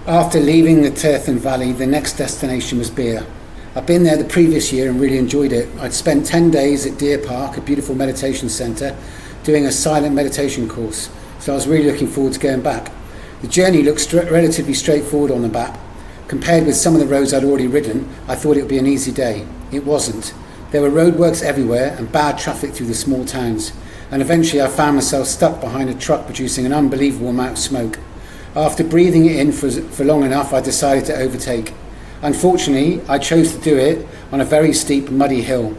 After leaving the Tirthan Valley, the next destination was Beer. I'd been there the previous year and really enjoyed it. I'd spent 10 days at Deer Park, a beautiful meditation centre, doing a silent meditation course, so I was really looking forward to going back. The journey looked relatively straightforward on the map. Compared with some of the roads I'd already ridden, I thought it would be an easy day. It wasn't. There were roadworks everywhere and bad traffic through the small towns, and eventually I found myself stuck behind a truck producing an unbelievable amount of smoke. After breathing it in for long enough, I decided to overtake. Unfortunately, I chose to do it on a very steep, muddy hill.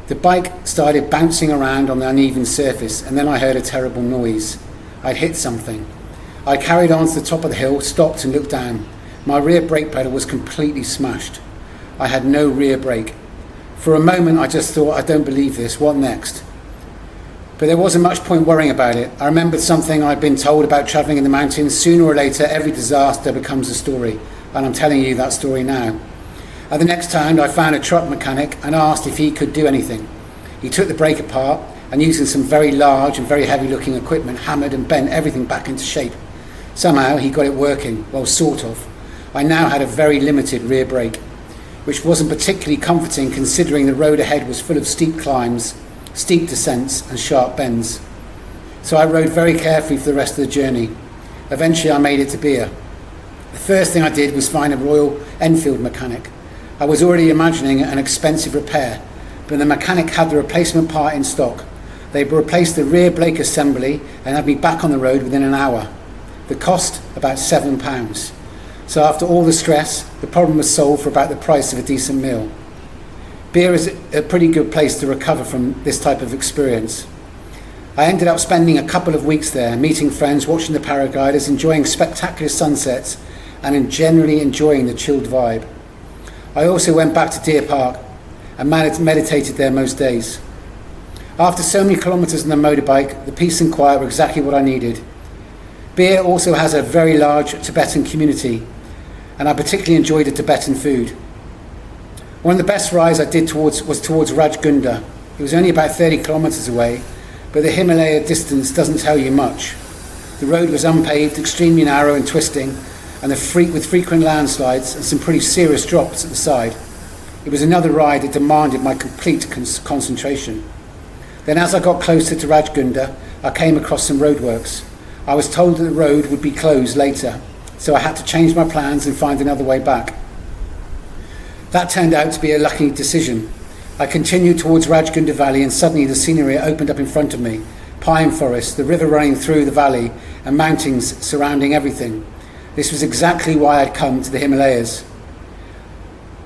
The bike started bouncing around on the uneven surface, and then I heard a terrible noise. I'd hit something. I carried on to the top of the hill, stopped and looked down. My rear brake pedal was completely smashed. I had no rear brake. For a moment I just thought, I don't believe this, what next? But there wasn't much point worrying about it. I remembered something I'd been told about travelling in the mountains. Sooner or later, every disaster becomes a story, and I'm telling you that story now. At the next town, I found a truck mechanic and asked if he could do anything. He took the brake apart and, using some very large and very heavy-looking equipment, hammered and bent everything back into shape. Somehow, he got it working, well, sort of. I now had a very limited rear brake, which wasn't particularly comforting considering the road ahead was full of steep climbs, steep descents and sharp bends. So I rode very carefully for the rest of the journey. Eventually I made it to Beer. The first thing I did was find a Royal Enfield mechanic. I was already imagining an expensive repair, but the mechanic had the replacement part in stock. They replaced the rear brake assembly and had me back on the road within an hour. The cost, about £7. So after all the stress, the problem was solved for about the price of a decent meal. Beer is a pretty good place to recover from this type of experience. I ended up spending a couple of weeks there, meeting friends, watching the paragliders, enjoying spectacular sunsets, and generally enjoying the chilled vibe. I also went back to Deer Park and meditated there most days. After so many kilometres on the motorbike, the peace and quiet were exactly what I needed. Beer also has a very large Tibetan community, and I particularly enjoyed the Tibetan food. One of the best rides I did was towards Rajgundha. It was only about 30 kilometres away, but the Himalaya distance doesn't tell you much. The road was unpaved, extremely narrow and twisting, and with frequent landslides and some pretty serious drops at the side. It was another ride that demanded my complete concentration. Then as I got closer to Rajgundha, I came across some roadworks. I was told that the road would be closed later, so I had to change my plans and find another way back. That turned out to be a lucky decision. I continued towards Rajgundha Valley and suddenly the scenery opened up in front of me. Pine forest, the river running through the valley and mountains surrounding everything. This was exactly why I'd come to the Himalayas.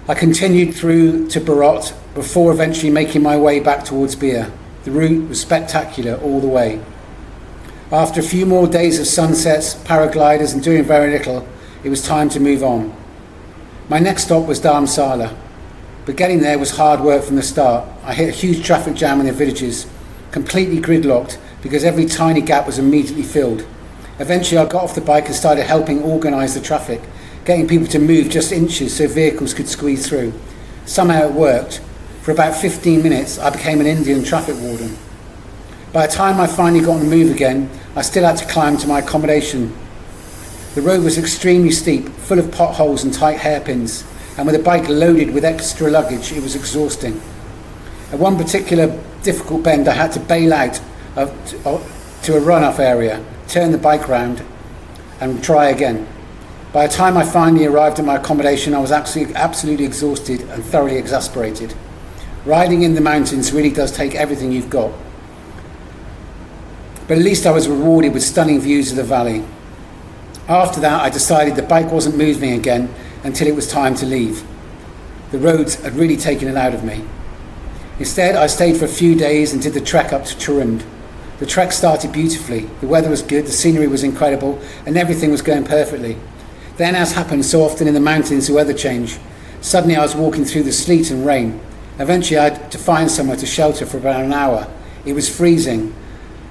I continued through to Barot before eventually making my way back towards Beer. The route was spectacular all the way. After a few more days of sunsets, paragliders and doing very little, it was time to move on. My next stop was Dharamshala, but getting there was hard work from the start. I hit a huge traffic jam in the villages, completely gridlocked because every tiny gap was immediately filled. Eventually I got off the bike and started helping organise the traffic, getting people to move just inches so vehicles could squeeze through. Somehow it worked. For about 15 minutes I became an Indian traffic warden. By the time I finally got on the move again, I still had to climb to my accommodation. The road was extremely steep, full of potholes and tight hairpins, and with a bike loaded with extra luggage, it was exhausting. At one particular difficult bend, I had to bail out to a runoff area, turn the bike round, and try again. By the time I finally arrived at my accommodation, I was absolutely exhausted and thoroughly exasperated. Riding in the mountains really does take everything you've got. But at least I was rewarded with stunning views of the valley. After that, I decided the bike wasn't moving again until it was time to leave. The roads had really taken it out of me. Instead, I stayed for a few days and did the trek up to Tirthan. The trek started beautifully. The weather was good, the scenery was incredible, and everything was going perfectly. Then, as happens so often in the mountains, the weather changed. Suddenly I was walking through the sleet and rain. Eventually I had to find somewhere to shelter for about an hour. It was freezing.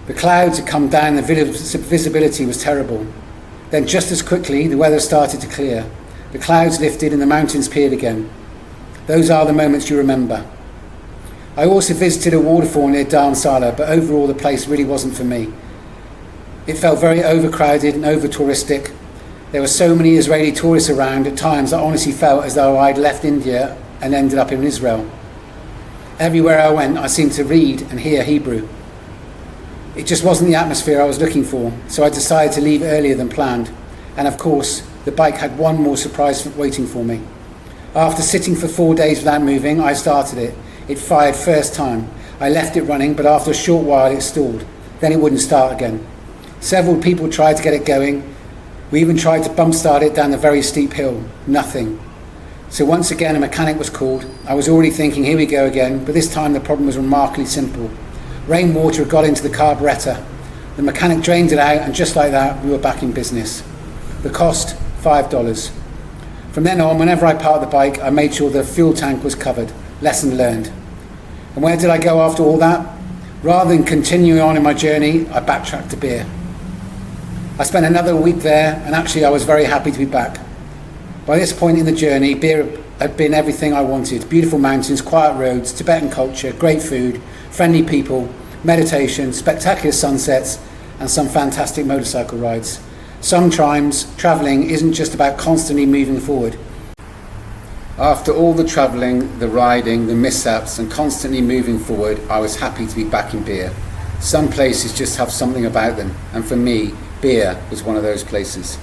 The clouds had come down, the visibility was terrible. Then just as quickly, the weather started to clear. The clouds lifted and the mountains appeared again. Those are the moments you remember. I also visited a waterfall near Dharamshala, but overall the place really wasn't for me. It felt very overcrowded and over-touristic, There were so many Israeli tourists around at times I honestly felt as though I'd left India and ended up in Israel. Everywhere I went, I seemed to read and hear Hebrew. It just wasn't the atmosphere I was looking for, so I decided to leave earlier than planned. And of course, the bike had one more surprise waiting for me. After sitting for 4 days without moving, I started it. It fired first time. I left it running, but after a short while it stalled. Then it wouldn't start again. Several people tried to get it going. We even tried to bump start it down the very steep hill. Nothing. So once again a mechanic was called. I was already thinking, here we go again, but this time the problem was remarkably simple. Rainwater had got into the carburettor. The mechanic drained it out, and just like that we were back in business. The cost, $5. From then on, whenever I parked the bike, I made sure the fuel tank was covered. Lesson learned. And where did I go after all that? Rather than continuing on in my journey, I backtracked to beer. I spent another week there, and actually I was very happy to be back. By this point in the journey, beer had been everything I wanted. Beautiful mountains, quiet roads, Tibetan culture, great food, friendly people, meditation, spectacular sunsets, and some fantastic motorcycle rides. Sometimes travelling isn't just about constantly moving forward. After all the travelling, the riding, the mishaps, and constantly moving forward, I was happy to be back in beer. Some places just have something about them, and for me, beer was one of those places.